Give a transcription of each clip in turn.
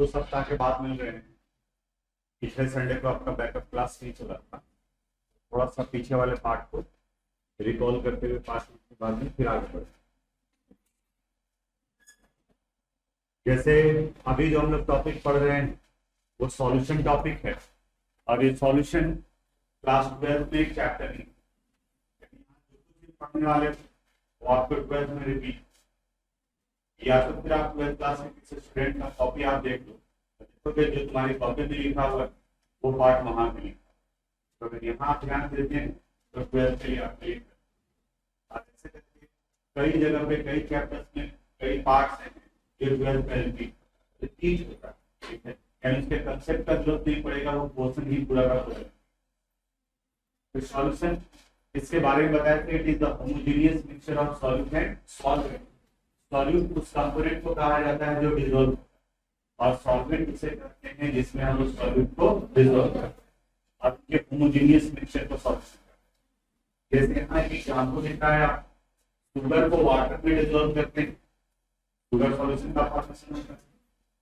2 सप्ताह के बाद मिल रहे हैं। पिछले संडे को आपका बैकअप क्लास नहीं चला था, थोड़ा सा पीछे वाले पार्ट को रिकॉल करते हुए 5 मिनट के बाद में फिर आगे बढ़े। जैसे अभी जो हम लोग टॉपिक पढ़ रहे हैं वो सॉल्यूशन टॉपिक है, और ये सॉल्यूशन क्लास 12 में एक चैप्टर है। पढ़ने वाले वो आपको 12 में रिपीट, या तो फिर आप 12 क्लास के किसी स्टूडेंट का कॉपी आप देख लो, तो जो तुम्हारी कॉपी में लिखा हुआ वो पार्ट वहां पे लिखा। तो अगर यहाँ ध्यान देते हैं तो 12 के लिए आप कई जगह पे कई चैप्टर्स में कई पार्ट्स हैं जो 12 का रिपीट टीच होता है, ठीक है। यानी उसके कंसेप्ट का जरूरत नहीं पड़ेगा, वो पोर्शन ही पूरा का पूरा। तो सॉल्यूशन इसके बारे में बताया कि it is the homogeneous mixture of solute and solvent. Solute उस कंपोनेंट को कहा जाता है जो डिसॉल्व, और सॉल्वेंट उसे कहते हैं जिसमें हम उस सॉल्यूट को डिसॉल्व करते हैं, और ये होमोजेनियस मिक्सचर को सॉल्यूशन करते हैं। जैसे यहाँ एक एग्जांपल लिखा है, आप शुगर को वाटर में डिसॉल्व करते हैं, शुगर सॉल्यूशन का फॉर्मेशन होता है।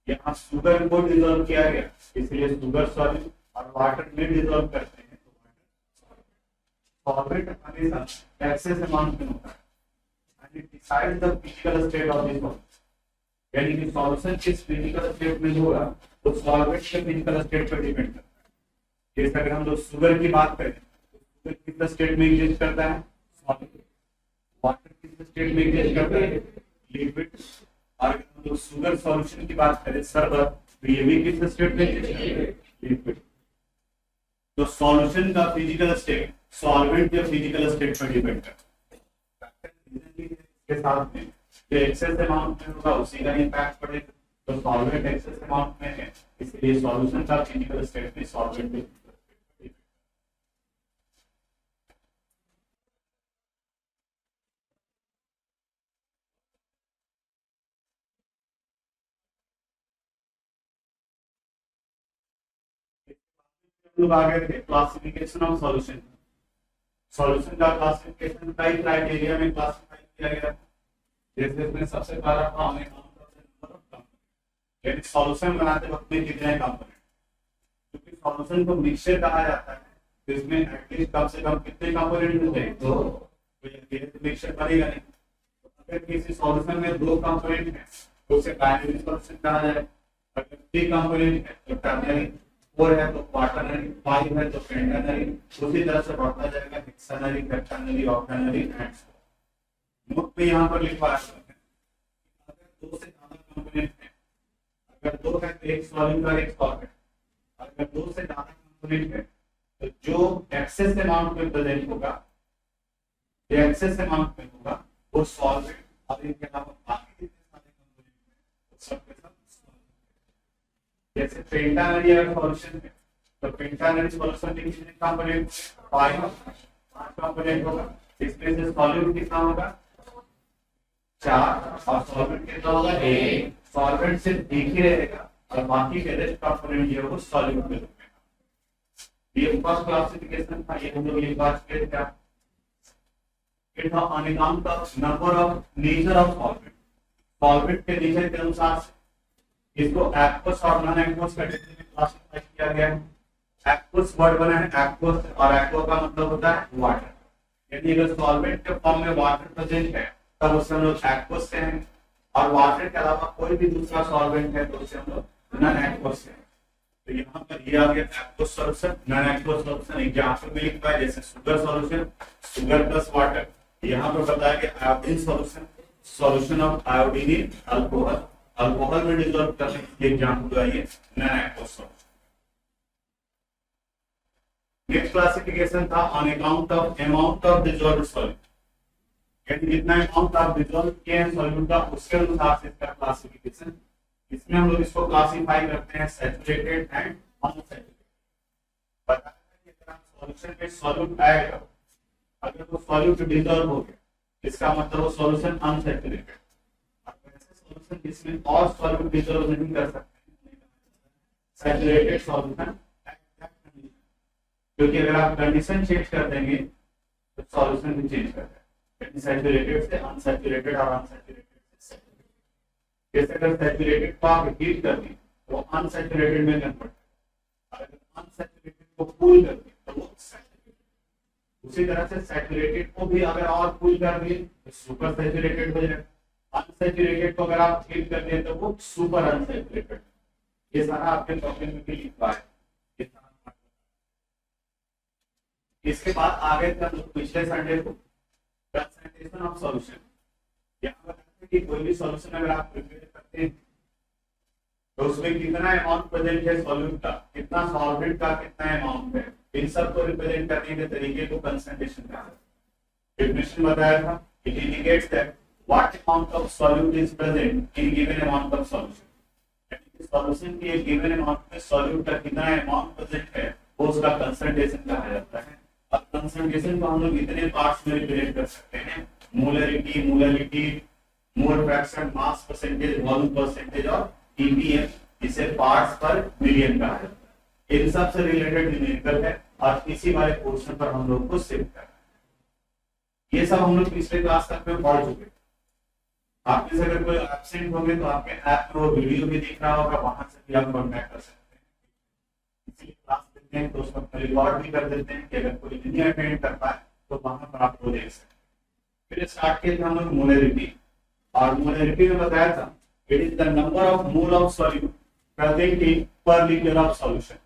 यहाँ शुगर को डिसॉल्व किया गया, इसलिए शुगर सॉल्यूट, और वाटर में डिसॉल्व करते हैं सॉल्वेंट हमेशा एक्सेस अमाउंट में होता है, and it decides the physical state of the solvent। यानी कि सॉल्यूशन किस फिजिकल स्टेट में होगा तो सॉल्वेंट के फिजिकल स्टेट पर डिपेंड करता है। जैसे अगर हम लोग शुगर की बात करें तो शुगर किस स्टेट में एग्जिस्ट करता है, सॉलिड। वाटर किस स्टेट में एग्जिस्ट करता है, लिक्विड। और अगर हम लोग शुगर सॉल्यूशन की बात करें, शरबत, तो ये भी किस स्टेट में एग्जिस्ट करता है, लिक्विड। तो सॉल्यूशन का फिजिकल स्टेट सॉल्वेंट के फिजिकल स्टेट पर डिपेंड करता है। के साथ में जो एक्सेस अमाउंट में होगा उसी का इंपैक्ट पड़ेगा। तो सॉल्वेंट एक्सेस अमाउंट में है, इसलिए सॉल्यूशन का फिजिकल स्टेट में सॉल्वेंट में। लोग आगे थे क्लासिफिकेशन ऑफ सॉल्यूशन। सॉल्यूशन का क्लासिफिकेशन कई क्राइटेरिया में क्लासिफाई किया गया। जैसे इसमें सबसे पहला था हमें यानी सॉल्यूशन बनाते वक्त में कितने कंपोनेंट, क्योंकि सॉल्यूशन को मिक्सचर कहा जाता है तो इसमें एटलीस्ट कम से कम कितने कंपोनेंट होते हैं, तो ये मिक्सचर बनेगा नहीं। अगर किसी सॉल्यूशन में 2 कंपोनेंट है तो उसे बाइनरी सॉल्यूशन कहा जाए। अगर 3 कंपोनेंट है तो टर्नरी, 4 है तो क्वाटरनरी, 5 है तो पेंटानरी, उसी तरह से बढ़ता जाएगा हेक्सानरी, हेप्टानरी, ऑक्टानरी एंड सो। नोट पे यहाँ पर लिखवा है अगर 2 से ज्यादा कंपोनेंट है, अगर 2 है तो एक सॉल्यूट और एक सॉल्वेंट। अगर 2 से ज्यादा कंपोनेंट है तो जो एक्सेस अमाउंट में प्रेजेंट होगा, जो एक्सेस अमाउंट में होगा वो सॉल्वेंट, और इनके अलावा बाकी जितने सारे कंपोनेंट सबके सब। जैसे पेंटानरी अगर सॉल्यूशन है तो पेंटानरी सॉल्यूशन में कितने कंपोनेंट, 5 कंपोनेंट होगा। इसमें से सॉल्यूट कितना होगा, 4, और सॉल्वेंट कितना होगा, 1। सॉल्वेंट सिर्फ एक ही रहेगा और बाकी के रेस्ट कंपोनेंट जो है वो सॉल्यूट में होंगे। ये फर्स्ट क्लासिफिकेशन था, ये हम लोग ये बात किए थे। इट था on account of number of nature of solvent. Solvent के नेचर के अनुसार इसको एक्वस और नॉन एक्वस कैटेगरी में क्लासिफाई किया गया है। एक्वस वर्ड बना है एक्वस, और एक्वा का मतलब होता है वाटर। यानी अगर सॉल्वेंट के फॉर्म में वाटर प्रेजेंट है तब उसे हम लोग एक्वस से हैं, और वाटर के अलावा कोई भी दूसरा सॉल्वेंट है तो उसे हम लोग नॉन एक्वस से हैं। तो यहाँ पर ये आ गया aqueous solution, non aqueous solution. Example में लिखा है जैसे sugar solution, sugar plus water. यहाँ पर बताया गया iodine solution, solution of iodine in alcohol, alcohol में डिसॉल्व करने के एग्जांपल है ये non aqueous solution. Next classification था on account of amount of dissolved solute. यानी जितना अमाउंट आप डिसॉल्व किए हैं सॉल्यूट का उसके अनुसार से इसका क्लासिफिकेशन। इसमें हम लोग इसको क्लासिफाई करते हैं सैचुरेटेड एंड अनसैचुरेटेड। बताया कि अगर हम सॉल्यूशन में सॉल्यूट आएगा, अगर वो सॉल्यूट डिसॉल्व हो गया इसका मतलब वो सॉल्यूशन अनसैचुरेटेड। सॉल्यूशन जिसमें और सॉल्यूट डिसॉल्व नहीं कर सकते सैचुरेटेड सॉल्यूशन, क्योंकि अगर आप कंडीशन चेंज कर देंगे तो सॉल्यूशन भी चेंज कर देगा। सैचुरेटेड से अनसैचुरेटेड और अनसैचुरेटेड से सैचुरेटेड। जैसे अगर सैचुरेटेड को आप हीट कर दें तो वो अनसैचुरेटेड में कन्वर्ट है। अगर अनसैचुरेटेड को कूल कर दिया तो वो सैचुरेटेड। उसी तरह से सैचुरेटेड को भी अगर और कूल कर दिए तो सुपर सैचुरेटेड हो जाएगा। अनसैचुरेटेड को अगर आप हीट कर दिए तो वो सुपर अनसैचुरेटेड। ये सारा आपके टॉपिक में भी लिखा है। इसके बाद आगे का पिछले संडे को कंसंट्रेशन ऑफ सॉल्यूशन, यहाँ बताते हैं कि कोई भी सॉल्यूशन अगर आप प्रिपेयर करते हैं तो उसमें कितना अमाउंट प्रेजेंट है सॉल्यूट का, कितना सॉल्वेंट का कितना अमाउंट है, इन सब को रिप्रेजेंट करने के तरीके को कंसंट्रेशन कहा जाता है। डेफिनेशन बताया था, it indicates that what amount of solute is present in given amount of solution. यानी सॉल्यूशन के एक गिवन अमाउंट में सॉल्यूट का कितना अमाउंट प्रेजेंट है वो उसका कंसंट्रेशन कहा जाता है। अब कंसंट्रेशन को हम लोग इतने पार्ट्स में रिप्रेजेंट कर सकते हैं, molarity, molarity, mole fraction, mass percentage, volume percentage और ppm, इसे पार्ट्स पर मिलियन कहा जाता है। इन सब से रिलेटेड न्यूमेरिकल है और इसी वाले पोर्शन पर हम लोग को शिफ्ट करना है। ये सब हम लोग पिछले क्लास तक में पढ़ चुके हैं। आप में से अगर कोई एब्सेंट होंगे तो आपके ऐप में वो वीडियो भी दिख रहा होगा, वहां से भी आप कॉन्टैक्ट कर सकते हैं। इसलिए क्लास देते हैं तो उसको रिकॉर्ड भी कर देते हैं कि अगर कोई नहीं अटेंड कर पाए तो वहां पर आप वो देख सकते हैं। फिर स्टार्ट किए थे हम लोग मोलरिटी, और मोलरिटी में बताया था it is the number of mole of solute present in पर लीटर ऑफ सॉल्यूशन।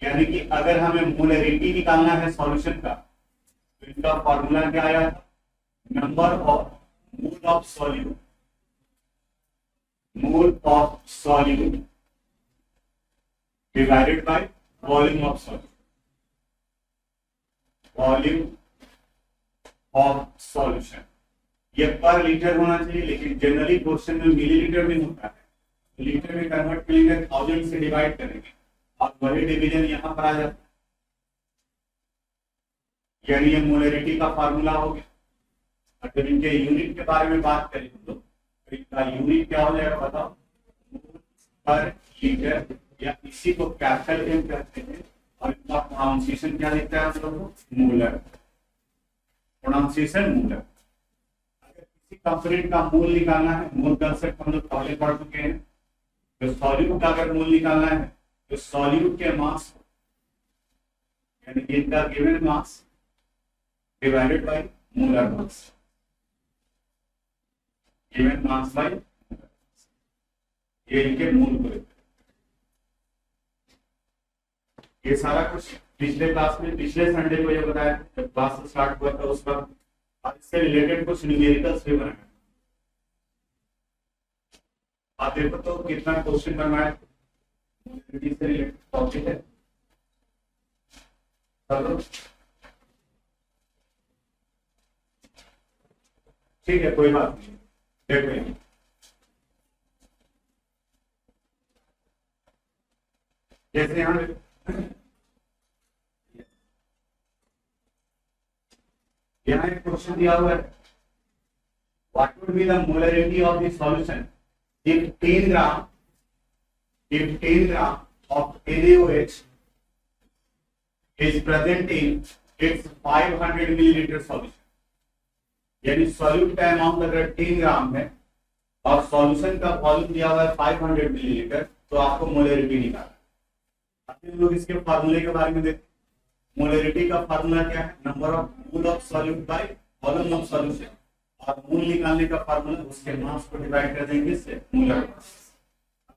यानी कि अगर हमें मोलरिटी निकालना है सॉल्यूशन का तो इनका फॉर्मूला क्या आया था, number of mole of solute, mole of solute divided by volume of solute, volume of solution. ये पर लीटर होना चाहिए, लेकिन जनरली क्वेश्चन में मिलीलीटर में होता है। लीटर में कन्वर्ट करेंगे 1000 से डिवाइड करेंगे और वही डिवीजन यहाँ पर आ जाता है, यानी ये मोलरिटी का फार्मूला हो गया। अगर इनके यूनिट के बारे में बात करें तो इनका यूनिट क्या हो जाएगा बताओ, पर लीटर, या इसी को कैपिटल एम कहते हैं और इनका प्रोनाउंसिएशन क्या लिखता है हम लोग को, मोलर, प्रोनाउंसिएशन मोलर। कंपोनेंट का मोल निकालना है, मोल कंसेप्ट हम लोग पहले पढ़ चुके हैं। तो सॉल्यूट का अगर मोल निकालना है तो सॉल्यूट के मास यानी कि इनका given mass divided by molar mass, given mass by ये इनके मोल को। ये सारा कुछ पिछले क्लास में, पिछले संडे को ये बताया जब क्लास स्टार्ट हुआ था उस वक्त, और इससे रिलेटेड कुछ न्यूमेरिकल्स भी बनाए। आप देखो तो कितना क्वेश्चन बनवाया से रिलेटेड टॉपिक है। ठीक है, कोई बात नहीं, देखो जैसे यहाँ यहाँ एक क्वेश्चन दिया हुआ है, what would be the molarity of the solution if 10 gram of NaOH is present in its 500 millilitre solution. यानी सॉल्यूट का अमाउंट अगर 10 ग्राम है और सॉल्यूशन का वॉल्यूम दिया हुआ है 500 मिलीलीटर, तो आपको मोलरिटी निकालना है। हम लोग इसके फार्मूले के बारे में देखते। मोलरिटी का फार्मूला क्या है, number of mole of solute bye volume of solution, और मोल निकालने का फार्मूला उसके मास को डिवाइड कर देंगे इससे, मोलर मास।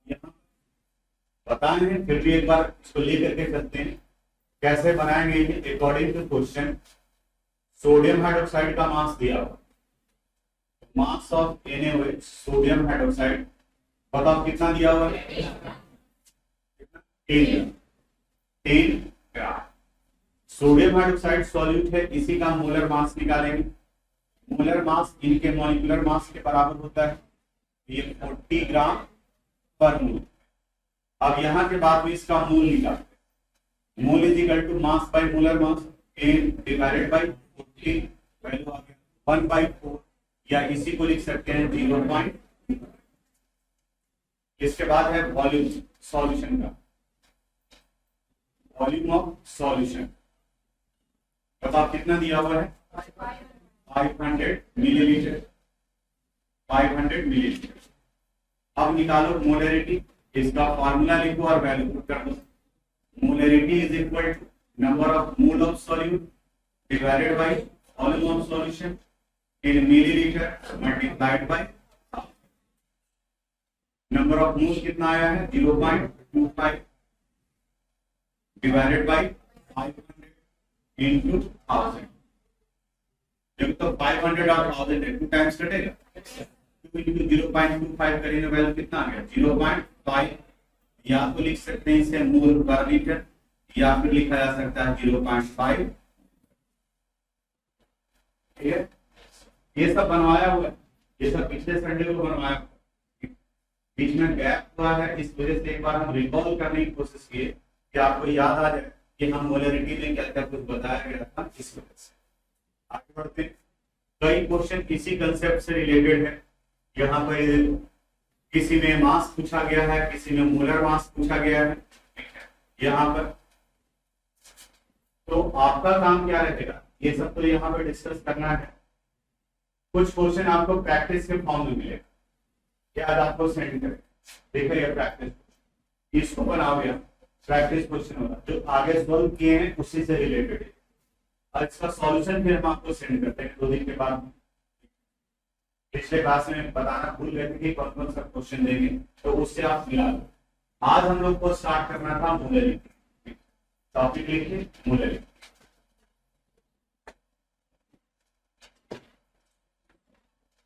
यहाँ बताए हैं, फिर भी एक बार इसको लेकर के चलते हैं कैसे बनाएंगे। According to question sodium hydroxide का मास दिया हुआ, mass of NaOH sodium hydroxide बताओ कितना दिया हुआ है, 10 ग्राम। सोडियम हाइड्रोक्साइड सॉल्यूट है, इसी का मोलर मास निकालेंगे। मोलर मास इनके मॉलिक्यूलर मास के बराबर होता है, ये 40 ग्राम पर मोल। अब यहाँ के बाद में इसका मोल निकालते हैं। Mole is equal to mass by molar mass 10 divided by 40, value आ गया 1/4, या इसी को लिख सकते हैं 0. इसके बाद है वॉल्यूम सॉल्यूशन का, वॉल्यूम ऑफ सॉल्यूशन बताओ कितना दिया हुआ है, 500 मिलीलीटर, 500 मिलीलीटर। अब निकालो मोलरिटी, इसका फॉर्मूला लिखो और वैल्यू पुट कर दो। Molarity is equal to number of mole of solute divided by volume of solution in millilitre multiplied by number of mole कितना आया है 0.25 डिवाइडेड बाय 500 into 1000। जब तो 500 और 1000 है 2 टाइम्स कटेगा, 2 into 0.25 करेंगे वैल्यू कितना आ गया 0.5। या तो लिख सकते हैं इसे मोल पर लीटर या फिर लिखा जा सकता है 0.5। ठीक है, ये सब बनवाया हुआ है, ये सब पिछले संडे को बनवाया हुआ, बीच में गैप हुआ है, इस वजह से एक बार हम रिकॉल करने की कोशिश किए कि आपको याद आ जाए कि हम मोलरिटी में क्या क्या कुछ बताया गया था। इस वजह से आगे बढ़ते हैं। कई क्वेश्चन इसी कंसेप्ट से रिलेटेड है। यहाँ पर किसी में मास पूछा गया है, किसी में मोलर मास पूछा गया है। यहाँ पर तो आपका काम क्या रहेगा, ये सब तो यहाँ पर डिस्कस करना है। कुछ क्वेश्चन आपको प्रैक्टिस के फॉर्म में मिलेगा, याद आपको सेंड करें। देखिए ये प्रैक्टिस, इसको बनाओगे प्रैक्टिस क्वेश्चन होगा जो आगे सॉल्व किए हैं उसी से रिलेटेड है, और इसका सॉल्यूशन फिर हम आपको सेंड करते हैं 2 दिन के बाद। पिछले क्लास में बताना भूल गए थे कि कौन कौन सा क्वेश्चन देंगे, तो उससे आप मिला लो। आज हम लोग को स्टार्ट करना था मोलरिटी। टॉपिक लिखिए molarity.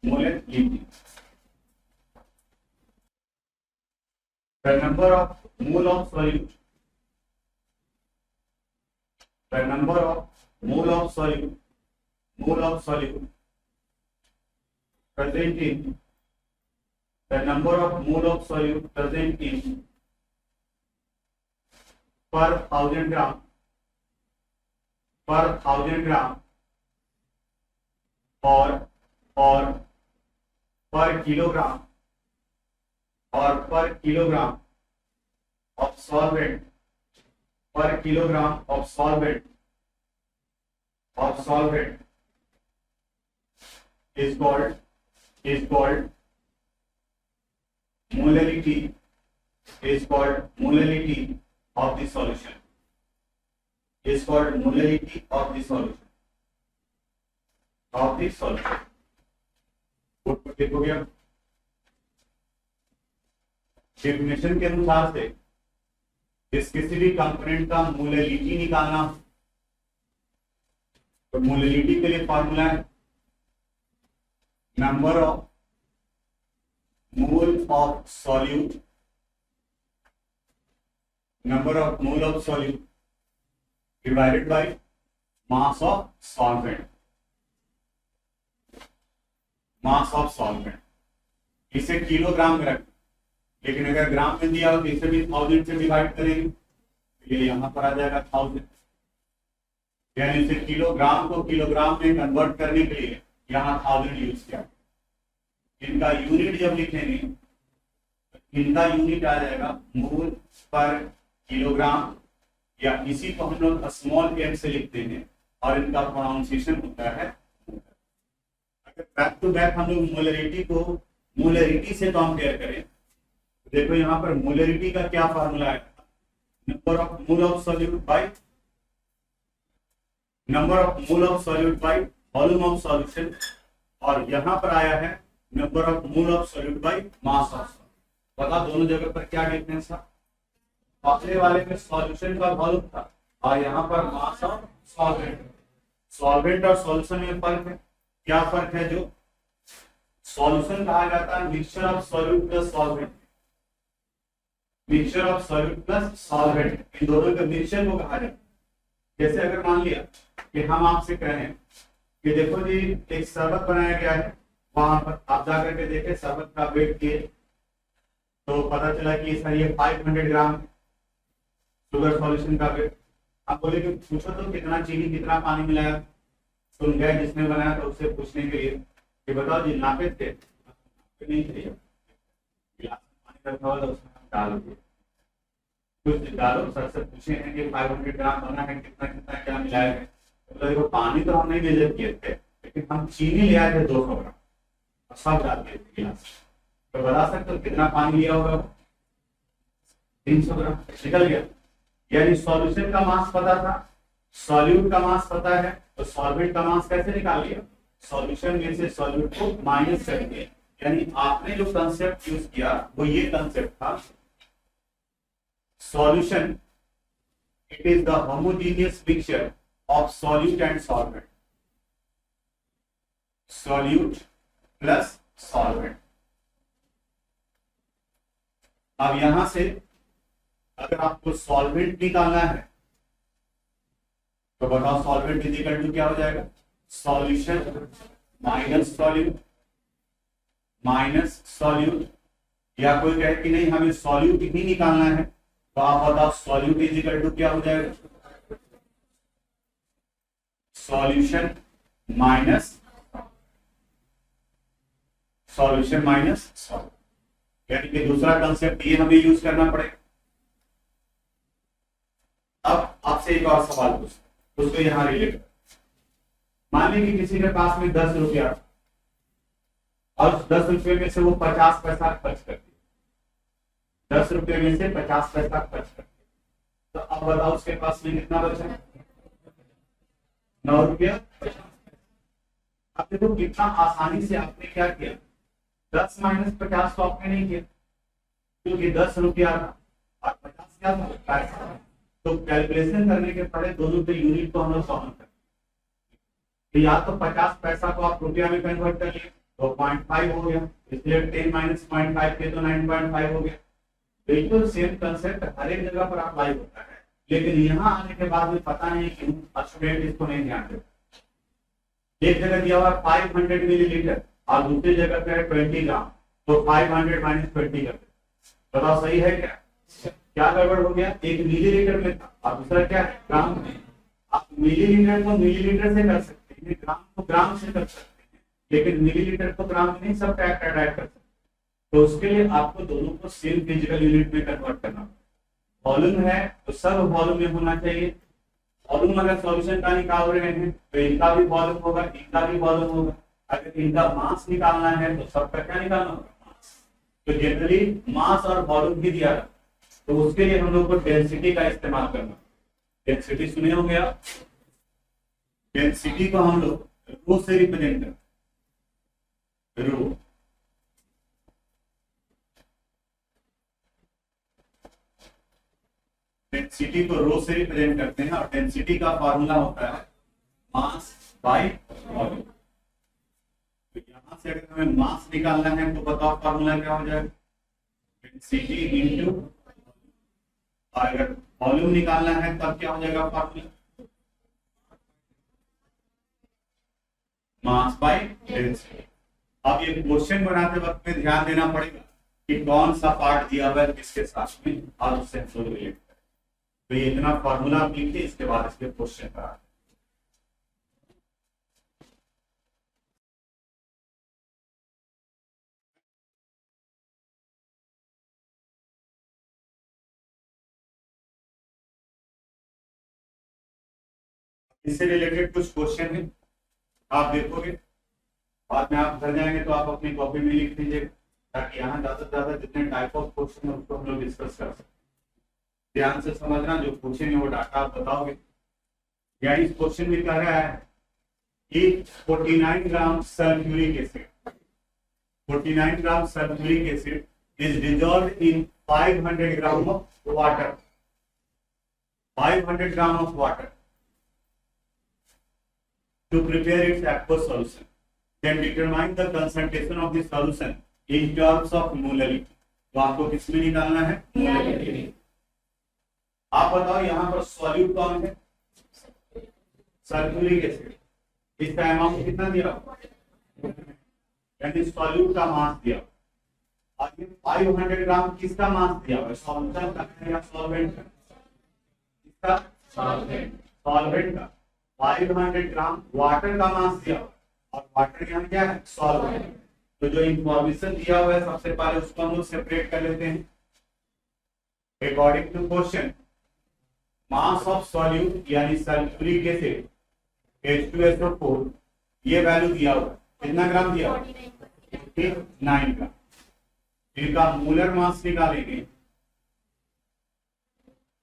Molarity the number of mole of solute, the number of mole of solute present in, the number of mole of solute present in per 1000 gram or per kilogram or per kilogram of solvent, per kilogram of solvent is called molarity, is called molarity of the solution, is called molarity of the solution, of the solution। देखोगे definition के अनुसार से इस किसी भी component का molarity निकालना, तो मोलरिटी के लिए फॉर्मूला है number of mole of solute, number of mole of solute divided by mass of solvent, mass of solvent. इसे किलोग्राम में रखें, लेकिन अगर ग्राम में दिया हो तो इसे भी 1000 से डिवाइड करेंगे, ये यहाँ पर आ जाएगा 1000। यानी इसे किलोग्राम को किलोग्राम में कन्वर्ट करने के लिए यहाँ 1000 यूज किया। इनका यूनिट जब लिखेंगे तो इनका यूनिट आ जाएगा मोल पर किलोग्राम, या इसी को हम लोग स्मॉल m से लिखते हैं और इनका प्रोनाउंसिएशन होता है। अगर बैक टू बैक हम लोग मोलरिटी को मोलरिटी से कंपेयर करें, देखो यहाँ पर मोलरिटी का क्या फार्मूला है, number of mole of solute bye number of mole of solute bye volume of solution, और यहाँ पर आया है number of mole of solute bye mass of solute. पता दोनों जगह पर क्या डिफरेंस था, पहले वाले में सॉल्यूशन का वॉल्यूम था और यहाँ पर मास ऑफ सॉल्वेंट। सॉल्वेंट और सॉल्यूशन में फर्क है, क्या फर्क है, जो सॉल्यूशन कहा जाता है mixture of solute plus solvent, mixture of solute plus solvent, इन दोनों के मिक्सचर को कहा जाता है। जैसे अगर मान लिया कि हम आपसे कहें कि देखो जी एक शरबत बनाया गया है, वहां पर आप जाकर के देखें शरबत का वेट किए तो पता चला कि सर ये 500 ग्राम शुगर सॉल्यूशन का वेट। आप बोले कि पूछो तो कितना चीनी कितना पानी मिलाया, सुन गए जिसने बनाया तो उससे पूछने के लिए कि बताओ जी नापे थे, नहीं थे, गिलास पानी रखा हुआ उसमें डाल दिए, कुछ डालो सर से पूछे हैं कि 500 ग्राम बना है, कितना कितना क्या मिलाया है, तो देखो पानी तो हमने मेजर किए थे, लेकिन हम चीनी ले आए थे 200 ग्राम और सब डाल दिए थे गिलास, तो बता सकते हो कितना पानी लिया होगा, 300 ग्राम निकल गया। यानी सॉल्यूशन का मास पता था, सॉल्यूट का मास पता है, तो सॉल्वेंट का मास कैसे निकाल लिया? सॉल्यूशन में से सॉल्यूट को माइनस कर दिया। यानी आपने जो कंसेप्ट यूज किया वो ये कंसेप्ट था, solution it is the homogeneous mixture of solute and solvent, solute plus solvent. अब यहां से अगर आपको सॉल्वेंट निकालना है तो बताओ सॉल्वेंट इज इक्वल टू क्या हो जाएगा? Solution minus solute minus solute, या कोई कहे कि नहीं हमें सॉल्यूट ही निकालना है तो आप बताओ सॉल्यूट इज इक्वल टू क्या हो जाएगा? Solution minus solution minus solute. यानी कि दूसरा कंसेप्ट ये हमें यूज करना पड़ेगा। अब आपसे एक और सवाल पूछते उसको यहां रिलेट। मान लीजिए कि किसी के पास में 10 रुपया और 10 रुपये में से वो 50 पैसा खर्च कर दिया, 10 रुपये में से 50 पैसा खर्च कर दिया, तो अब बताओ उसके पास में कितना बचा? 9 रुपया। अब देखो कितना आसानी से आपने क्या किया, 10 माइनस 50 तो आपने नहीं किया क्योंकि 10 रुपया था और 50 क्या था? पैसा। तो कैलकुलेशन करने के पड़े दोनों के यूनिट को हम लोग कॉमन कर, तो या तो 50 पैसा को आप रुपया में कन्वर्ट कर लिए तो 0.5 हो गया, इसलिए 10 माइनस 0.5 के तो 9.5 हो गया। बिल्कुल सेम कंसेप्ट हर एक जगह पर अप्लाई होता है, लेकिन यहाँ आने के बाद में पता नहीं क्यों स्टूडेंट इसको नहीं ध्यान देते। एक जगह दिया हुआ 500 मिलीलीटर और दूसरी जगह पे है 20 ग्राम, तो 500 माइनस 20 कर दे। बताओ सही है क्या? क्या गड़बड़ हो गया? एक मिलीलीटर में था और दूसरा क्या है? ग्राम में। आप मिलीलीटर को मिलीलीटर से कर सकते हैं, ग्राम को ग्राम से कर सकते हैं, लेकिन मिलीलीटर को ग्राम में नहीं सब ऐड कर सकते। तो उसके लिए आपको दोनों को सेम फिजिकल यूनिट में कन्वर्ट करना। वॉल्यूम है तो सब वॉल्यूम में होना चाहिए। वॉल्यूम अगर सॉल्यूशन का निकाल रहे हैं तो इनका भी वॉल्यूम होगा, इनका भी वॉल्यूम होगा। अगर इनका मास निकालना है तो सबका क्या निकालना होगा? मास। तो जनरली मास और वॉल्यूम ही दिया, तो उसके लिए हम लोग को डेंसिटी का इस्तेमाल करना। डेंसिटी सुने होंगे आप? डेंसिटी को हम लोग रो से रिप्रेजेंट करते, रो। डेंसिटी को रो से रिप्रेजेंट करते हैं और डेंसिटी का फॉर्मूला होता है मास बाय वॉल्यूम। तो यहां से अगर हमें मास निकालना है तो बताओ फॉर्मूला क्या हो जाएगा? डेंसिटी इनटू, और अगर वॉल्यूम निकालना है तब क्या हो जाएगा फॉर्मूला? Mass by density. अब ये क्वेश्चन बनाते वक्त में ध्यान देना पड़ेगा कि कौन सा पार्ट दिया हुआ है किसके साथ में और उससे हम लोग रिलेट करें। तो ये इतना फॉर्मूला आप लिखिए, इसके बाद इसके क्वेश्चन करा। इससे रिलेटेड कुछ क्वेश्चन है, आप देखोगे, बाद में आप घर जाएंगे तो आप अपनी कॉपी में लिख लीजिएगा, ताकि यहाँ ज्यादा से ज्यादा जितने टाइप ऑफ क्वेश्चन है उसको हम लोग डिस्कस कर सकते। ध्यान से समझना, जो पूछेंगे वो डाटा आप बताओगे। या इस क्वेश्चन में कह रहा है कि 49 gram sulphuric acid, 49 gram sulphuric acid is dissolved in 500 gram of water, 500 gram of water to prepare its aqueous solution. Then determine the concentration of the solution in terms of molarity. तो आपको किसमें निकालना है? Molarity. आप बताओ यहाँ पर solute कौन है? Sulphuric acid. इसका अमाउंट कितना दिया? यानी सॉल्यूट का मास दिया। और ये 500 ग्राम किसका मास दिया हुआ? सॉल्यूशन का है या सॉल्वेंट का? इसका सॉल्वेंट का। 500 ग्राम वाटर का मास दिया और वाटर यहाँ क्या है? सॉल्वेंट। तो जो इंफॉर्मेशन दिया हुआ है सबसे पहले उसको हम लोग सेपरेट कर लेते हैं। According to question, mass of solute यानी सल्फ्यूरिक एसिड H2SO4, ये वैल्यू दिया हुआ है, कितना ग्राम दिया हुआ? 49 ग्राम। इनका मोलर मास निकालेंगे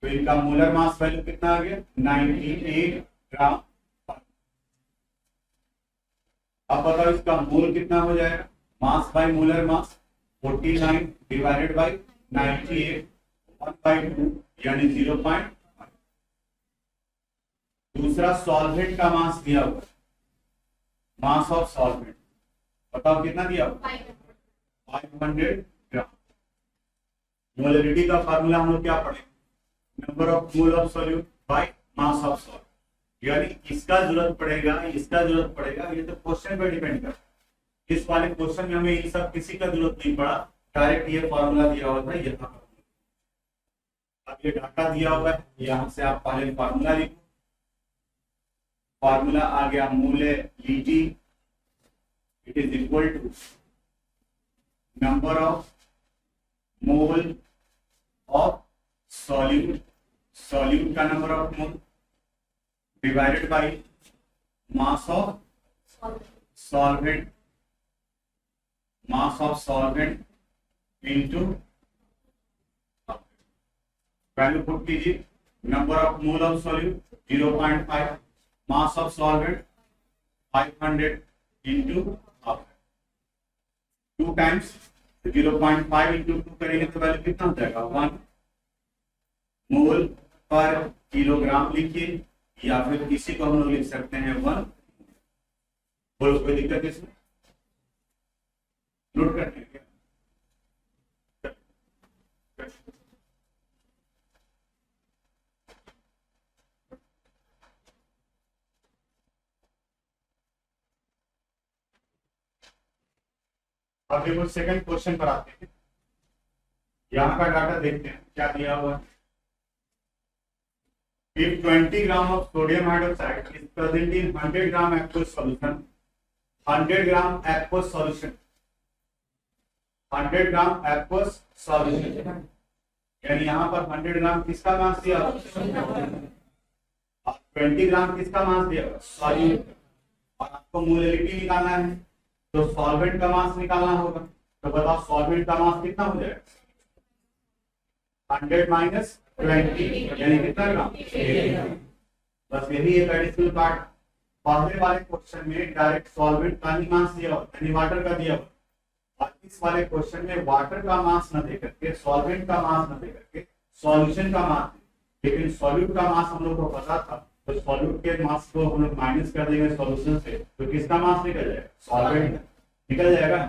तो इनका मोलर मास वैल्यू कितना आ गया 98 ग्राम। अब बताओ इसका मोल कितना हो जाएगा, मास by molar mass 49 divided by 98 1/2 यानी 0.5। दूसरा सॉल्वेंट का मास दिया हुआ, मास ऑफ सॉल्वेंट बताओ कितना दिया हुआ 500 ग्राम। मोलरिटी का फार्मूला हम लोग क्या पढ़े, number of mole of solute bye mass of solvent, यानी इसका जरूरत पड़ेगा, इसका जरूरत पड़ेगा, ये तो क्वेश्चन पे डिपेंड करता है। इस वाले क्वेश्चन में हमें ये सब किसी का जरूरत नहीं पड़ा, डायरेक्ट ये फॉर्मूला दिया हुआ था यहाँ पर। अब ये डाटा दिया हुआ है, यहां से आप पहले फॉर्मूला लिखो। फॉर्मूला आ गया molarity, it is equal to number of mole of solute, solute का number of mole divided by mass of solvent, mass of solvent into value put कीजिए, number of mole of solute 0.5, mass of solvent 500 into 2 times 0.5 into 2 करेंगे तो value कितना हो जाएगा 1 मोल पर kilogram लिखिए, या फिर किसी को हम लोग लिख सकते हैं 1। बोलो कोई दिक्कत इसमें, नोट करते हैं क्या? अब देखो सेकंड क्वेश्चन पर आते हैं, यहाँ का डाटा देखते हैं क्या दिया हुआ है। If 20 gram of sodium hydroxide is present in 100 gram aqueous solution, 100 gram aqueous solution, 100 gram aqueous solution, यानी यहाँ पर 100 ग्राम किसका मास दिया, 20 ग्राम किसका मास दिया सॉल्यूट, और आपको मोलरिटी निकालना है तो सॉल्वेंट का मास निकालना होगा। तो बताओ सॉल्वेंट का मास कितना हो जाएगा 100 माइनस 20 यानी कितना ग्राम, बस यही एक एडिशनल पार्ट। पहले वाले क्वेश्चन में डायरेक्ट सॉल्वेंट का ही मास दिया हुआ, यानी वाटर का दिया हुआ, और इस वाले क्वेश्चन में वाटर का मास न देकर के, सॉल्वेंट का मास न देकर के सॉल्यूशन का मास, लेकिन सॉल्यूट का मास हम लोग को पता था, तो सॉल्यूट के मास को हम लोग माइनस कर देंगे सॉल्यूशन से, तो किसका मास निकल जाएगा, सॉल्वेंट निकल जाएगा।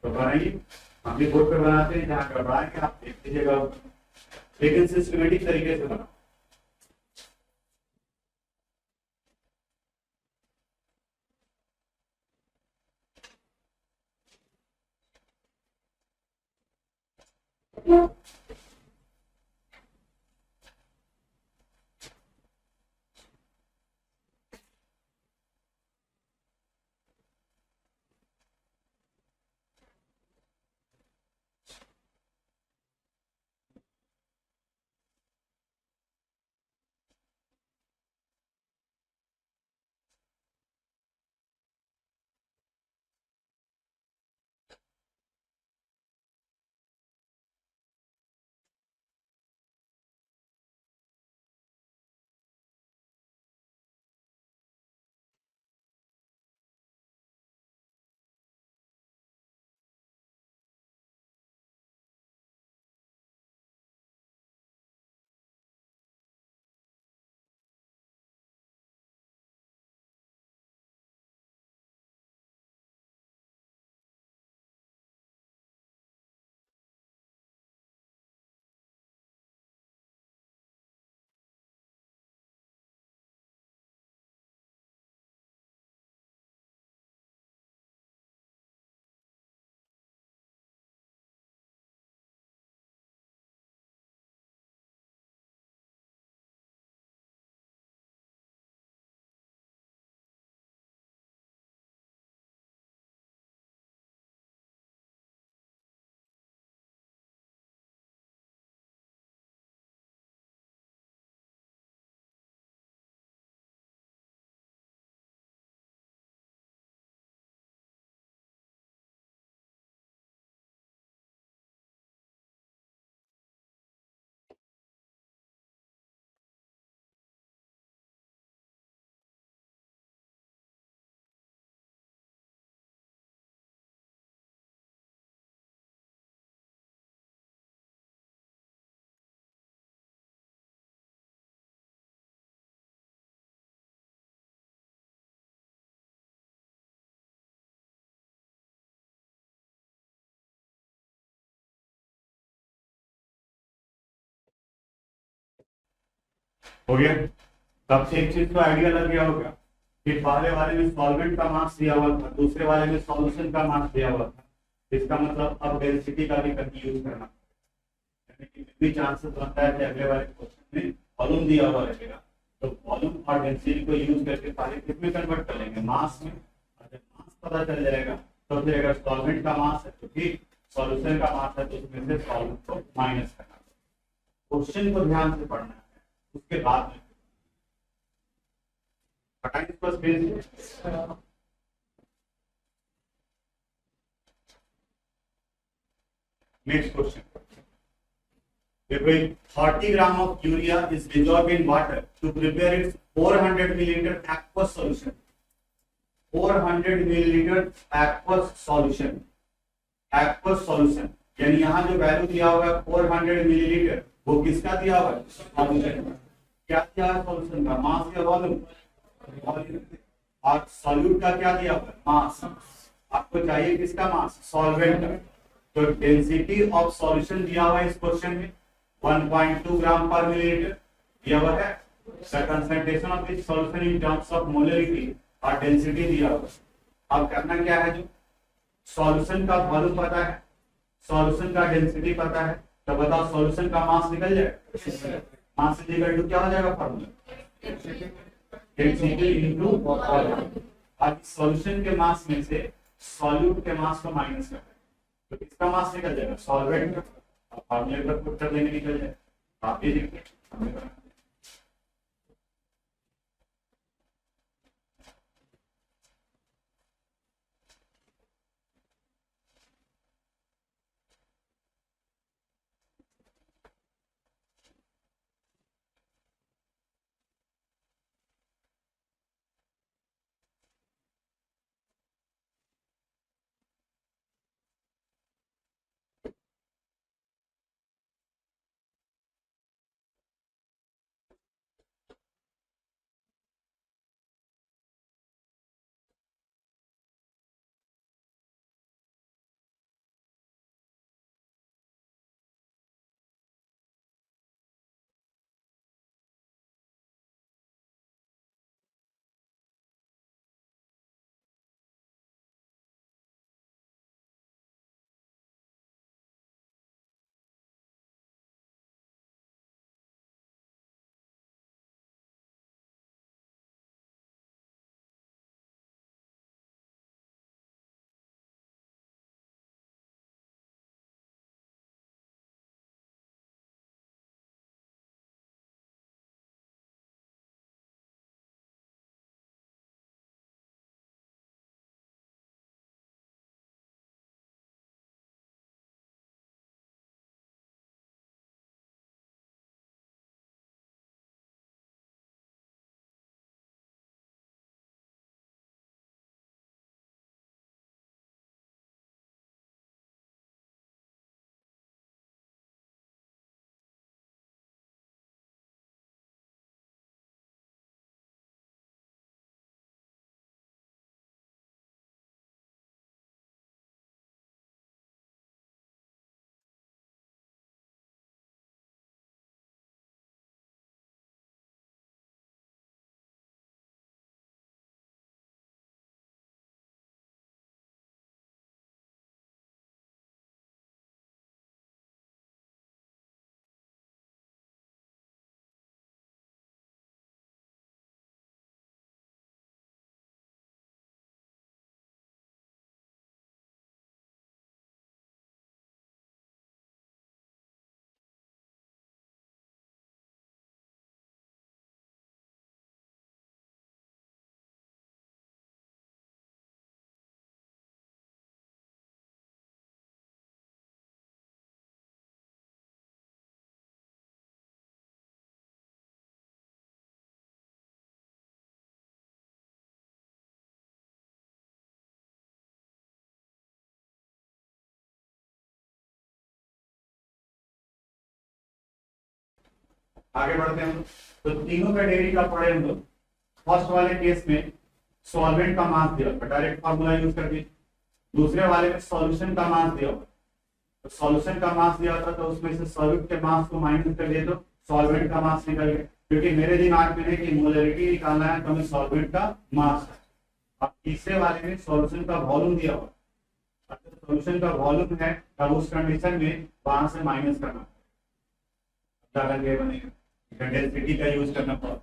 तो बनाइए, हम भी बोर्ड पे बनाते हैं, जहाँ गड़बड़ाएंगे आप देख लीजिएगा, लेकिन सिस्टमेटिक तरीके से बना। हो गया। तब से एक चीज तो आइडिया लग गया होगा कि पहले वाले में सॉल्वेंट का मास दिया हुआ था, दूसरे वाले में सॉल्यूशन का मास दिया हुआ था। इसका मतलब अब डेंसिटी का भी कभी यूज करना, यानी कि चांसेस बनता है कि अगले वाले क्वेश्चन में वॉल्यूम दिया हुआ रहेगा, तो वॉल्यूम और डेंसिटी को यूज करके पहले किसमें कन्वर्ट कर लेंगे, मास में। और जब मास पता चल जाएगा तो फिर अगर सॉल्वेंट का मास है तो ठीक, सॉल्यूशन का मास है तो उसमें से सॉल्वेंट को माइनस करना। क्वेश्चन को ध्यान से पढ़ना है, उसके बाद में next question. 40 gram of urea is dissolved in water to prepare its 400 milliliter aqueous solution. 400 milliliter aqueous solution. Aqueous solution यानी यहाँ जो वैल्यू दिया हुआ है 400 मिलीलीटर, वो किसका दिया हुआ है, सॉल्यूशन। क्या दिया है सॉल्यूशन का, मास या वॉल्यूम, और सॉल्यूट का क्या दिया हुआ है, मास। आपको चाहिए किसका मास, सॉल्वेंट का। तो डेंसिटी ऑफ सॉल्यूशन दिया हुआ है इस क्वेश्चन में 1.2 ग्राम पर मिलीलीटर दिया हुआ है। The concentration of this solution in terms of molarity और डेंसिटी दिया हुआ है। अब करना क्या है, जो सॉल्यूशन का वॉल्यूम पता है, सॉल्यूशन का डेंसिटी पता है, तो बताओ सॉल्यूशन का मास निकल जाएगा। मास इज इक्वल टू क्या हो जाएगा फॉर्मूला, डेंसिटी इनटू वॉल्यूम। अब सॉल्यूशन के मास में से सॉल्यूट के मास को माइनस करना है, तो किसका मास निकल जाएगा, सॉल्वेंट का। अब फॉर्मूले पर पुट कर देंगे, निकल जाएगा। आप ये देखिए, आगे बढ़ते हैं। तो तीनों कैटेगरी का पढ़े हम लोग। फर्स्ट वाले केस में सॉल्वेंट का मास दिया, डायरेक्ट फार्मूला यूज करके। दूसरे वाले में सॉल्यूशन का मास दिया, तो सॉल्यूशन का मास दिया था तो उसमें से सॉल्यूट के मास को माइनस कर दिए तो सॉल्वेंट का मास निकल गया। क्योंकि मेरे दिमाग में है कि मोलरिटी निकालना है तो हमें सॉल्वेंट का मास है। अब तीसरे वाले में सॉल्यूशन का वॉल्यूम दिया हुआ, अगर सॉल्यूशन का वॉल्यूम है तब उस कंडीशन में वहां से माइनस करना बनेगा, डेंसिटी का यूज करना पड़ेगा।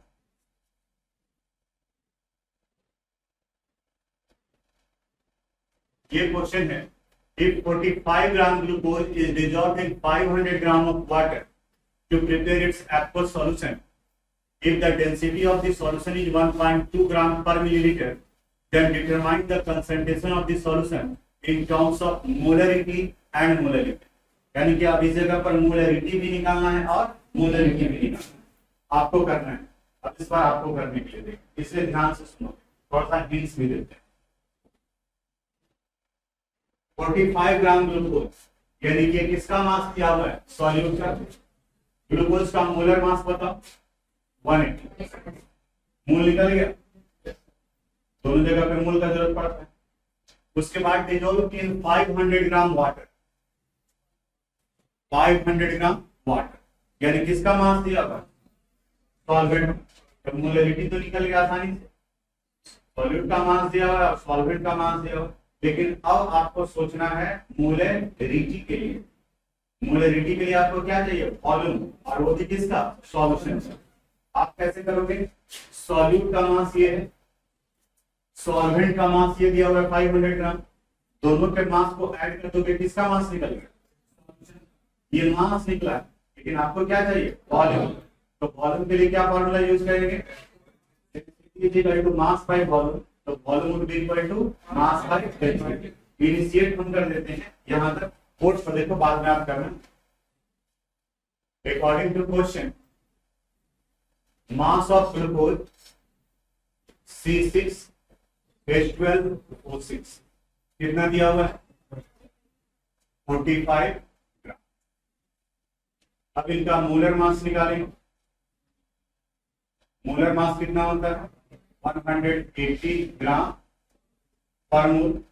ये क्वेश्चन है, if 45 gram glucose is dissolved in 500 gram of water to prepare its aqueous solution, if the density of the solution is 1.2 gram per milliliter, then determine the concentration of the solution in terms of molarity and molality। यानी कि अब इस जगह पर molarity भी निकालना है और मोलरिटी भी निकालना है, आपको करना है। अब इस बार आपको करने के लिए देखिए, इसलिए ध्यान से सुनो, थोड़ा सा हिंट्स भी देते हैं। 45 ग्राम ग्लूकोज यानी कि किसका मास दिया हुआ है, सॉल्यूट का। ग्लूकोज का मोलर मास बताओ, 180। मूल निकल गया, दोनों जगह पे मूल का जरूरत पड़ता है। उसके बाद dissolve in 500 gram water, 500 gram water यानी किसका मास दिया हुआ, सॉल्वेंट। तो मोलरिटी तो निकल गया आसानी से, सॉल्यूट का मास दिया हुआ है और सॉल्वेंट का मास दिया हुआ है। लेकिन अब आपको सोचना है मोलरिटी के लिए, मोलरिटी के लिए आपको क्या चाहिए, वॉल्यूम, और वो भी किसका, सॉल्यूशन। आप कैसे करोगे, सॉल्यूट का मास ये है, सॉल्वेंट का मास ये दिया हुआ है 500 ग्राम, दोनों के मास को ऐड कर दोगे, किसका मास निकलेगा, ये मास निकला है। लेकिन आपको क्या चाहिए, वॉल्यूम। तो वॉल्यूम के लिए क्या फॉर्मूला यूज करेंगे, मास बाय वॉल्यूम। तो volume would be equal to mass by density. Initiate हम कर देते हैं यहां तक, बोर्ड पर देखो, बाद में आप करना। According to question, mass of glucose C6H12O6 कितना दिया हुआ है, 45 ग्राम। अब इनका मोलर मास निकालेंगे। मोलर मास कितना होता है, 180 ग्राम पर मोल।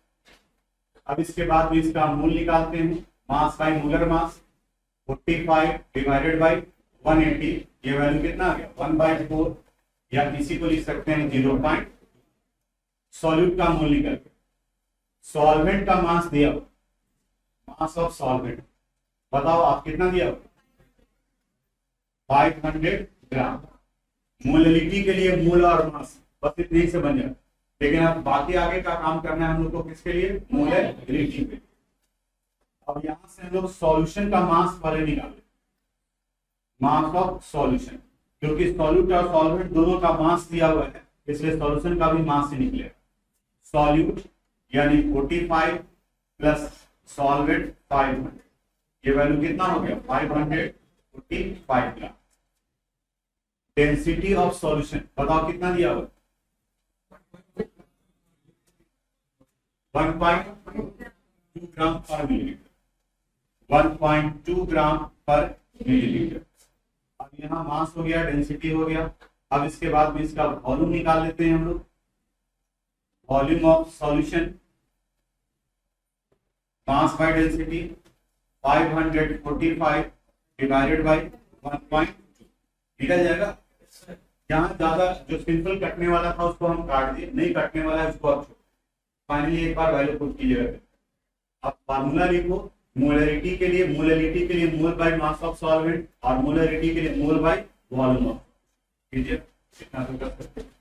अब इसके बाद भी इसका मूल निकालते हैं, मास by molar mass, 45 divided by 180, ये वैल्यू कितना आ गया, 1/4, या किसी को लिख सकते हैं 0. सॉल्यूट का मूल निकल गया। सॉल्वेंट का मास दिया, मास ऑफ सॉल्वेंट बताओ आप कितना दिया, 500 ग्राम। मोलरिटी के लिए मूल और मास बस इतने ही से बन जाए, लेकिन अब बाकी आगे का काम करना है हम लोग को किसके लिए, मोलरिटी पे। अब यहां से हम लोग सॉल्यूशन का मास वाले निकाले, मास ऑफ सॉल्यूशन, क्योंकि सॉल्यूट और सॉल्वेंट दोनों का मास दिया हुआ है, इसलिए सॉल्यूशन का भी मास ही निकलेगा। सॉल्यूट यानी 45 प्लस सॉल्वेंट 500, ये वैल्यू कितना हो गया, 545 ग्राम। डेंसिटी ऑफ सॉल्यूशन बताओ कितना दिया हुआ, 1.2 ग्राम पर मिलीलीटर, 1.2 ग्राम पर मिलीलीटर। अब यहाँ मास हो गया, डेंसिटी हो गया। अब इसके बाद में इसका वॉल्यूम निकाल लेते हैं हम लोग। Volume of solution, mass by density 545 divided by 1.2 निकल जाएगा। यहाँ ज्यादा जो सिंपल कटने वाला था उसको हम काट दिए, नहीं कटने वाला है उसको अब फाइनली एक बार वैल्यू पुट कीजिएगा। अब फार्मूला लिखो, मोलरिटी के लिए मोल बाय मास ऑफ सॉल्वेंट और मोलरिटी के लिए मोल बाय वॉल्यूम ऑफ, कीजिए इतना तो कर सकते हैं।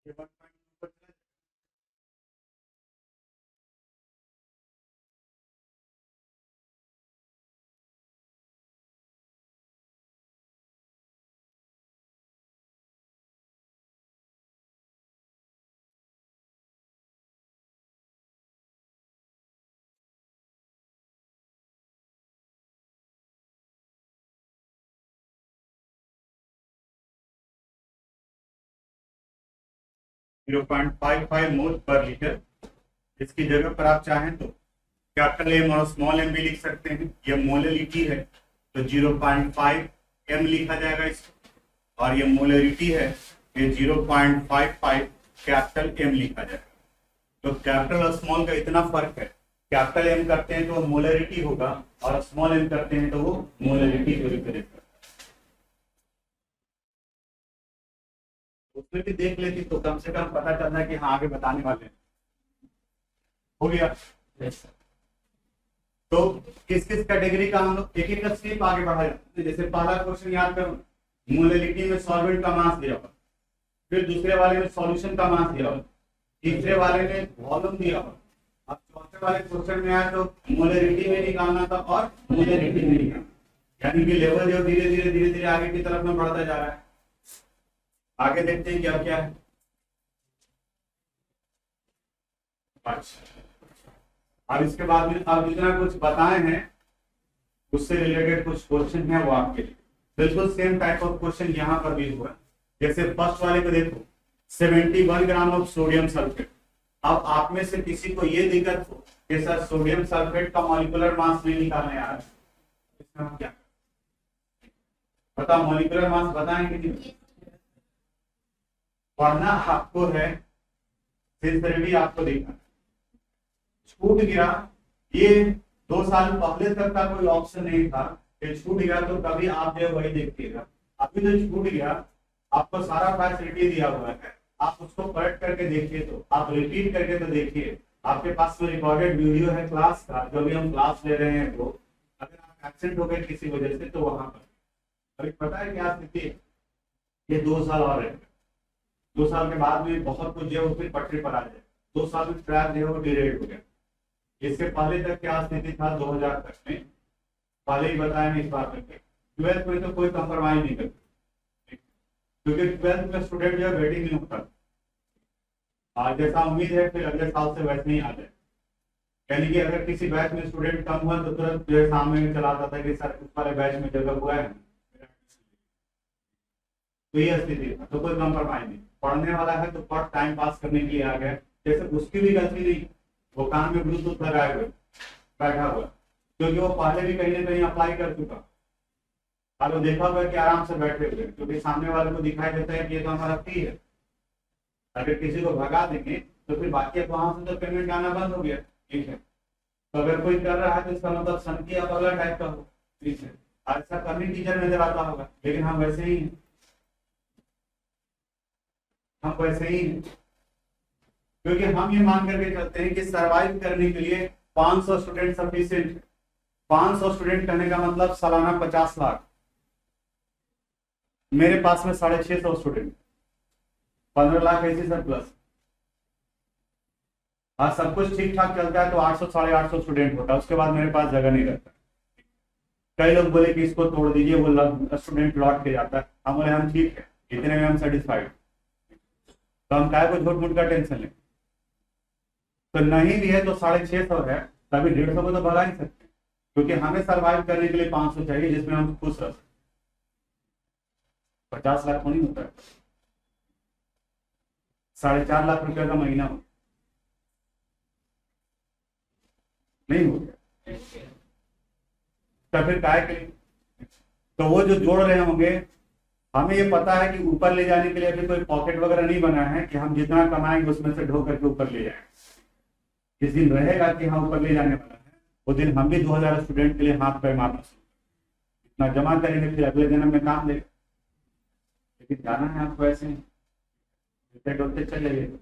ये 1.2 पर चला जाएगा। जीरो 0.55 मोल पर लीटर। इसकी जगह पर आप चाहें तो कैपिटल एम और स्मॉल एम भी लिख सकते हैं। ये मोलरिटी है तो 0.5 एम लिखा जाएगा इसको, और ये मोलरिटी है ये 0.55 कैपिटल एम लिखा जाएगा। तो कैपिटल और स्मॉल का इतना फर्क है, कैपिटल एम करते हैं तो वो मोलरिटी होगा और स्मॉल एम करते हैं तो वो मोलरिटी को रिप्रेजेंट करता है। उसमें भी देख लेती तो कम से कम पता चलना है कि हाँ आगे बताने वाले हैं। हो गया? yes, तो किस किस कैटेगरी का हम लोग एक एक स्टेप आगे बढ़ा जाते हैं। जैसे पहला क्वेश्चन याद करो, मोलरिटी में सॉल्वेंट का मास दिया हुआ, फिर दूसरे वाले में सॉल्यूशन का मास दिया हुआ, तीसरे वाले में वॉल्यूम दिया हुआ। अब चौथे वाले क्वेश्चन में आया तो मोलरिटी में निकालना था और मोलरिटी में निकालना, यानी कि लेवल जो धीरे धीरे धीरे धीरे आगे की तरफ में बढ़ता जा रहा है। आगे देखते हैं क्या क्या है। अच्छा, अब इसके बाद में अब जितना कुछ बताए हैं उससे रिलेटेड कुछ क्वेश्चन है वो आपके लिए बिल्कुल सेम टाइप ऑफ क्वेश्चन यहाँ पर भी हुआ। जैसे फर्स्ट वाले को देखो, 71 ग्राम ऑफ सोडियम सल्फेट। अब आप में से किसी को ये दिक्कत हो कि सर सोडियम सल्फेट का मॉलिक्यूलर मास नहीं निकालने आ रहा है, इसमें हम क्या बताओ? मॉलिक्यूलर मास बताएंगे कि पढ़ना आपको है, सिंसियरिटी आपको देखना। छूट गया, ये 2 साल पहले तक का कोई ऑप्शन नहीं था कि छूट गया तो कभी आप जो वही देखिएगा। अभी तो छूट गया, आपको सारा फैसिलिटी दिया हुआ है, आप उसको करेक्ट करके देखिए, तो आप रिपीट करके तो देखिए। आपके पास में रिकॉर्डेड वीडियो है क्लास का, जो भी हम क्लास ले रहे हैं वो, अगर आप एब्सेंट हो गए किसी वजह से तो वहां पर अभी पता है क्या स्थिति है, ये 2 साल और रहेगा। 2 साल के बाद में बहुत कुछ जो फिर पटरी पर आ जाए। 2 साल में ट्रैक जो है वो डिलेड हो गया। इससे पहले तक क्या स्थिति था 2000 तक में, पहले ही बताया नहीं इस बात करके। 12th में तो कोई कंप्रोमाइज नहीं करते, क्योंकि 12th में स्टूडेंट जो है वेटिंग नहीं होता। आज जैसा उम्मीद है फिर अगले साल से वैसे नहीं आ जाए, यानी कि अगर किसी बैच में स्टूडेंट कम हुआ तो तुरंत जो सामने चला जाता है कि सर उस वाले बैच में जगह हुआ है, तो ये स्थिति है। तो कोई कंप्रोमाइज नहीं, पढ़ने वाला है तो पढ़, टाइम पास करने के लिए आ गया। जैसे उसकी भी गलती नहीं, वो कान में ब्लूटूथ लगाए हुए बैठा हुआ, क्योंकि वो पहले भी कहीं ना कहीं अप्लाई कर चुका। अब वो देखा हुआ कि आराम से बैठे हुए, क्योंकि सामने वाले को दिखाई देता है कि ये तो हमारा फी है। अगर किसी को भगा देंगे तो फिर बाकी वहां से तो पेमेंट आना बंद हो गया। ठीक है, तो अगर कोई कर रहा है तो इसका मतलब सनकी या पगला टाइप का हो। ठीक है, ऐसा करनी टीचर नजर आता होगा, लेकिन हम वैसे ही हैं, हम वैसे ही हैं। क्योंकि हम ये मान करके चलते हैं कि सरवाइव करने के लिए 500 स्टूडेंट सफिशिएंट है। 500 स्टूडेंट करने का मतलब सालाना 50 लाख। मेरे पास में 650 स्टूडेंट, 15 लाख ऐसी सर प्लस। आज सब कुछ ठीक ठाक चलता है तो 800 850 स्टूडेंट होता है, उसके बाद मेरे पास जगह नहीं रहता। कई लोग बोले कि इसको तोड़ दीजिए, वो स्टूडेंट लौट के जाता है। हम बोले हम ठीक है, इतने में हम सेटिस्फाइड, तो हम काय को झूठ मूठ का टेंशन लें। तो नहीं भी है तो 650 है, तभी 150 को तो भगा ही सकते, क्योंकि हमें सरवाइव करने के लिए 500 चाहिए जिसमें हम खुश रह सकते। 50 लाख नहीं होता है, 4.5 लाख रुपए का महीना हो, नहीं हो गया तो फिर काय के लिए? तो वो जो जोड़ रहे होंगे, हमें ये पता है कि ऊपर ले जाने के लिए अभी कोई पॉकेट वगैरह नहीं बना है कि हम जितना कमाएंगे उसमें से ढो करके ऊपर ले जाएंगे। जिस दिन रहेगा कि हम ऊपर ले जाने वाला है, वो दिन हम भी 2000 स्टूडेंट के लिए हाथ पैर मारना इतना जमा करेंगे, फिर अगले जन्म में काम देगा। लेकिन जाना है आपको ऐसे ही डोलते चल जाइए।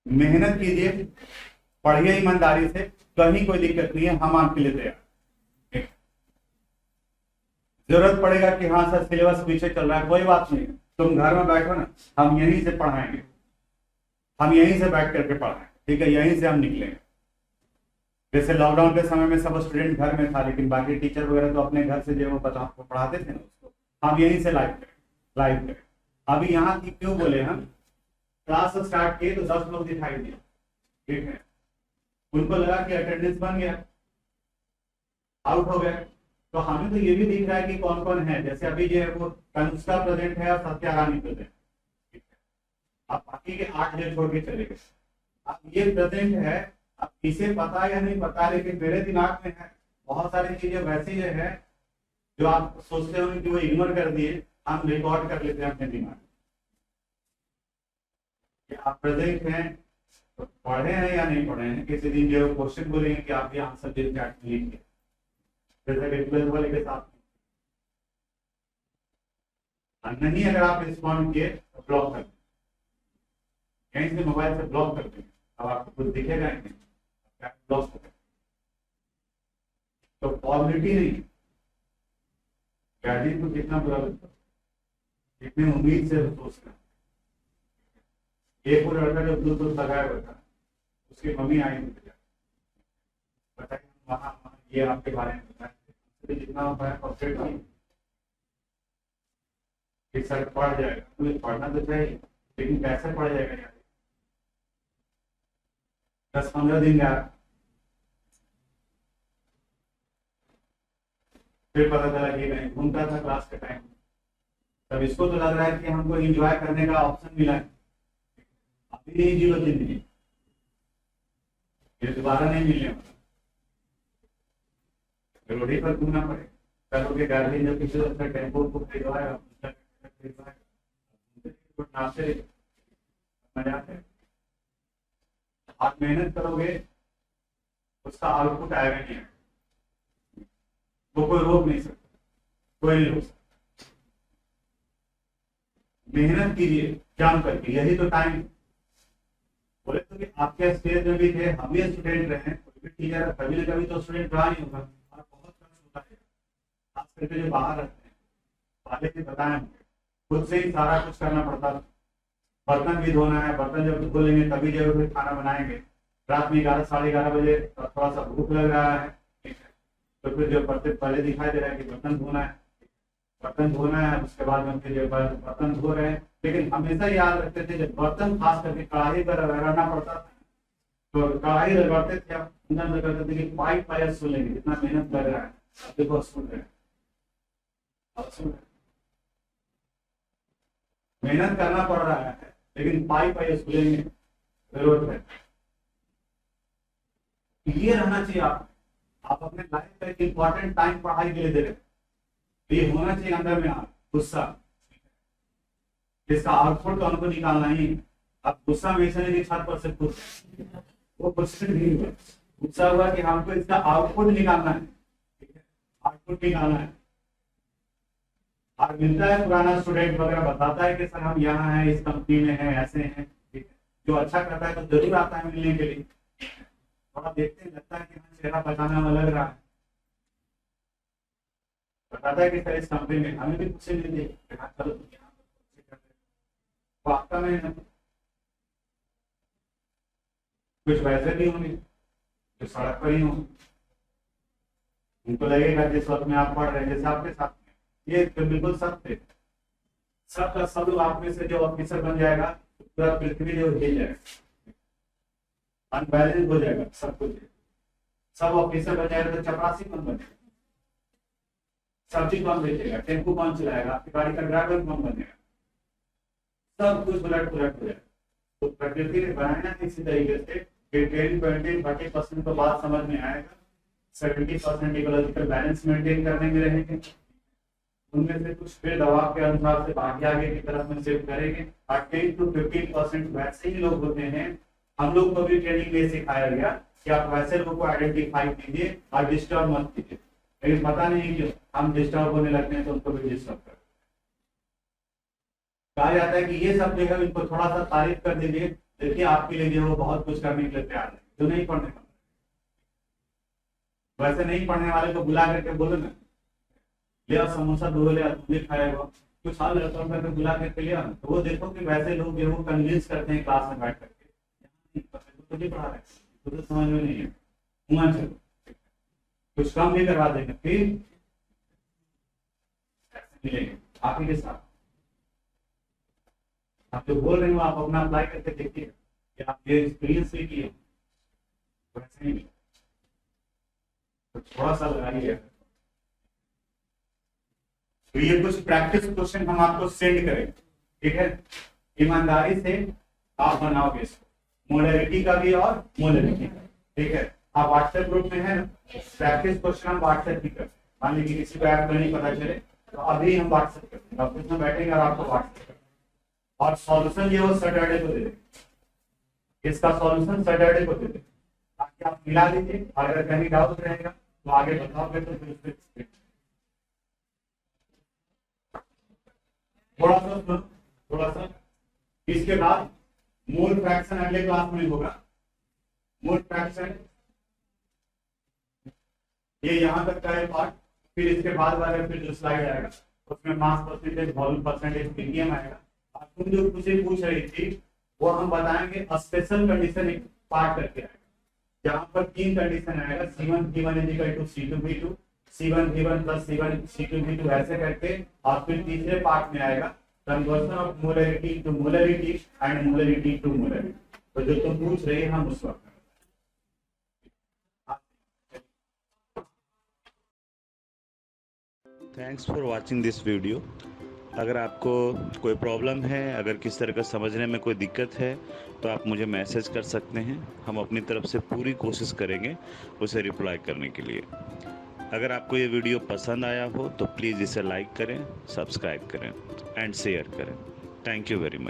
मेहनत कीजिए, पढ़िए ईमानदारी से, कहीं कोई दिक्कत नहीं है, हम आपके लिए तैयार। जरूरत पड़ेगा कि हाँ सर सिलेबस पीछे चल रहा है, कोई बात नहीं, तुम घर में बैठो ना, हम यहीं से पढ़ाएंगे, हम यहीं से बैठ करके पढ़ाएंगे, ठीक है, यहीं से हम निकलेंगे। जैसे लॉकडाउन के समय में सब स्टूडेंट घर में था, लेकिन बाकी टीचर वगैरह तो अपने घर से जो वो पढ़ाते थे ना उसको, हम यहीं से लाइव करें। अभी यहाँ की क्यों बोले हम, क्लास स्टार्ट किए तो 10 लोग दिखाई दिए, ठीक है, उनको लगा कि अटेंडेंस बन गया, आउट हो गए, तो हमें तो ये भी दिख रहा है कि कौन कौन है, जैसे अभी जो है वो कनिष्का प्रेजेंट है और सत्या रानी प्रेजेंट, अब बाकी के 8 जो छोड़ के चले गए। अब ये प्रेजेंट है, अब इसे पता या नहीं पता, लेकिन मेरे दिमाग में है बहुत सारी चीजें वैसी है जो आप सोचते होंगे कि वो इग्नोर कर दिए, हम रिकॉर्ड कर लेते हैं अपने दिमाग कि आप प्रेजेंट हैं, तो पढ़े हैं या नहीं पढ़े हैं। किसी दिन जो क्वेश्चन बोलेंगे कि आप ये आंसर दे चैट में लिखिए, जैसे कि 12 वाले के साथ, नहीं अगर आप रिस्पॉन्ड किए तो ब्लॉक कर दें, कहीं से मोबाइल से ब्लॉक कर दें, अब आपको कुछ दिखेगा ही नहीं, ब्लॉक कर दें। तो पॉजिटिव नहीं, गार्जियन को कितना बुरा लगता है, कितनी उम्मीद से सोचना। एक और लड़का जो ब्लूटूथ लगाया हुआ था, उसकी मम्मी आई बताइए वहाँ ये आपके बारे में बताया, जितना होता है परफेक्ट नहीं, एक सर पढ़ जाएगा, तुम्हें पढ़ना तो चाहिए, लेकिन कैसे पढ़ जाएगा यार, 10-15 दिन गया, फिर पता चला कि नहीं, घूमता था क्लास के टाइम, तब इसको तो लग रहा है कि हमको एंजॉय करने का ऑप्शन मिला है, अभी नहीं जीरो जिंदगी, ये दोबारा नहीं मिलने वाला, रोटी पर घूमना पड़ेगा। कल के गार्जियन जब किसी तरह टेम्पो को खरीदवाएगा, नाश्ते मजाते आप मेहनत करोगे, उसका आउटपुट आएगा नहीं, वो कोई रोक नहीं सकता, कोई नहीं रोक सकता। मेहनत कीजिए जान करके, यही तो टाइम। बोले तो कि आपके स्टेज में भी थे, हम भी स्टूडेंट रहे, कोई भी टीचर कभी न कभी तो स्टूडेंट रहा नहीं होगा, और बहुत कम होता है, खास करके जो बाहर रहते हैं, पहले से बताएं, खुद से ही सारा कुछ करना पड़ता था, बर्तन भी धोना है, बर्तन जब धो लेंगे तभी जब फिर खाना बनाएंगे, रात में 11-11:30 बजे थोड़ा सा भूख लग रहा है, तो फिर जो पहले दिखाई दे रहा है कि बर्तन धोना है, बर्तन धोना है, उसके बाद में फिर बर्तन धो रहे हैं। लेकिन हमेशा याद रखते थे जब बर्तन खास करके कढ़ाई पर रगड़ना पड़ता था, तो कढ़ाई रगड़ते थे, आप अंदर करते थे कि पाइप पाइप सुनेंगे, इतना मेहनत लग रहा है, अब देखो सुन रहे हैं, अब सुन रहे, मेहनत करना पड़ रहा है, लेकिन पाइप पाइप सुनेंगे, जरूरत है। ये रहना चाहिए आप अपने लाइफ का एक इंपॉर्टेंट टाइम पढ़ाई के लिए दे रहे हैं, तो ये होना चाहिए अंदर में गुस्सा, इसका आउटपुट तो हमको निकालना ही। अब गुस्सा में ऐसा नहीं छत पर से खुद वो कुछ नहीं हुआ, गुस्सा हुआ कि हमको इसका आउटपुट निकालना है, आउटपुट निकालना है। और मिलता है पुराना स्टूडेंट वगैरह बताता है कि सर हम यहाँ हैं, इस कंपनी में हैं, ऐसे हैं, ठीक है, जो अच्छा करता है तो जरूर आता है मिलने के लिए, थोड़ा देखते हैं लगता है कि चेहरा पहचाना हुआ लग रहा है, बताता है कि सर इस कंपनी में, हमें भी कुछ नहीं दे, चलो वास्तव में कुछ वैसे भी होंगे जो सड़क पर ही होंगे, उनको लगेगा जिस वक्त में आप पढ़ रहे हैं, जैसे आपके साथ में ये तो बिल्कुल सत्य, सब का सब आप में से जो ऑफिसर बन जाएगा पूरा पृथ्वी जो हिल जाएगा, अनबैलेंस हो जाएगा सब कुछ, सब ऑफिसर बन जाएगा तो चपरासी कौन बनेगा, सब्जी कौन बेचेगा, टेम्पो कौन चलाएगा, आपकी गाड़ी का ड्राइवर कौन बनेगा, सब कुछ उलट पुलट हो जाएगा। तो प्रकृति ने बनाया इसी तरीके से 10-20-30% तो बात समझ में आएगा, 70% इकोलॉजिकल बैलेंस मेंटेन करने में रहेंगे, उनमें से कुछ फिर दबाव के अनुसार से बाकी आगे की तरफ में शिफ्ट करेंगे, और 10-15% वैसे ही लोग होते हैं, हम लोग को भी ट्रेनिंग में सिखाया गया कि आप वैसे लोगों को आइडेंटिफाई कीजिए और डिस्टर्ब मत कीजिए, लेकिन पता नहीं क्यों हम डिस्टर्ब होने लगते हैं तो उनको भी डिस्टर्ब कर, कहा जाता है कि ये सब जो है इनको थोड़ा सा तारीफ कर दीजिए, देखिए आपके लिए जो वो बहुत कुछ करने के लिए तैयार है, जो नहीं पढ़ने वाले, वैसे नहीं पढ़ने वाले को बुला करके बोलो ना ले आ समोसा दो, ले आ तू भी खाएगा, कुछ हाल लड़का करके बुला करके लिया, तो वो देखो कि वैसे लोग जो वो कन्विंस करते हैं क्लास में बैठ करके तो नहीं पढ़ा रहे, तो समझ में नहीं है, चलो कुछ काम भी करवा देंगे, फिर मिलेंगे आप ही के साथ। आप जो बोल रहे हो आप अपना अप्लाई करके देखिए कि आप ये एक्सपीरियंस भी किए वैसे ही, तो थोड़ा सा लगाइए। तो ये कुछ प्रैक्टिस क्वेश्चन हम आपको सेंड करेंगे, ठीक है, ईमानदारी से आप बनाओगे इसको, मोलरिटी का भी और मोलरिटी का, ठीक है। आप व्हाट्सएप ग्रुप में है ना, प्रैक्टिस क्वेश्चन हम व्हाट्सएप ही करते हैं, मान लीजिए किसी को ऐप नहीं पता चले तो अभी हम व्हाट्सएप करते हैं, ऑफिस में बैठेंगे और आपको व्हाट्सएप करते हैं, और सॉल्यूशन ये वो सैटरडे को दे देंगे, इसका सॉल्यूशन सैटरडे को दे देंगे, ताकि आप मिला लीजिए, अगर कहीं डाउट रहेगा तो आगे बताओगे तो फिर थोड़ा सा इसके बाद मोल फ्रैक्शन अगले क्लास में होगा। मोल फ्रैक्शन ये यहाँ तक का है पार्ट, फिर इसके बाद वाले फिर जो स्लाइड आएगा उसमें mass percentage, volume percentage, PTM आएगा। अब तुम जो मुझे पूछ रही थी वो हम बताएंगे स्पेशल कंडीशन एक पार्ट करके आएगा, जहाँ पर 3 कंडीशन आएगा, C1 V1 = C2 V2, C1 V1 + C1 C2 V2 ऐसे करके, और फिर तीसरे पार्ट में आएगा conversion of molarity to molarity and molarity to molarity. तो जो तुम पूछ रही है हम उस वक्त thanks for watching this video. अगर आपको कोई प्रॉब्लम है, अगर किस तरह का समझने में कोई दिक्कत है तो आप मुझे मैसेज कर सकते हैं, हम अपनी तरफ से पूरी कोशिश करेंगे उसे रिप्लाई करने के लिए। अगर आपको ये वीडियो पसंद आया हो तो प्लीज़ इसे लाइक करें, सब्सक्राइब करें एंड शेयर करें। Thank you very much.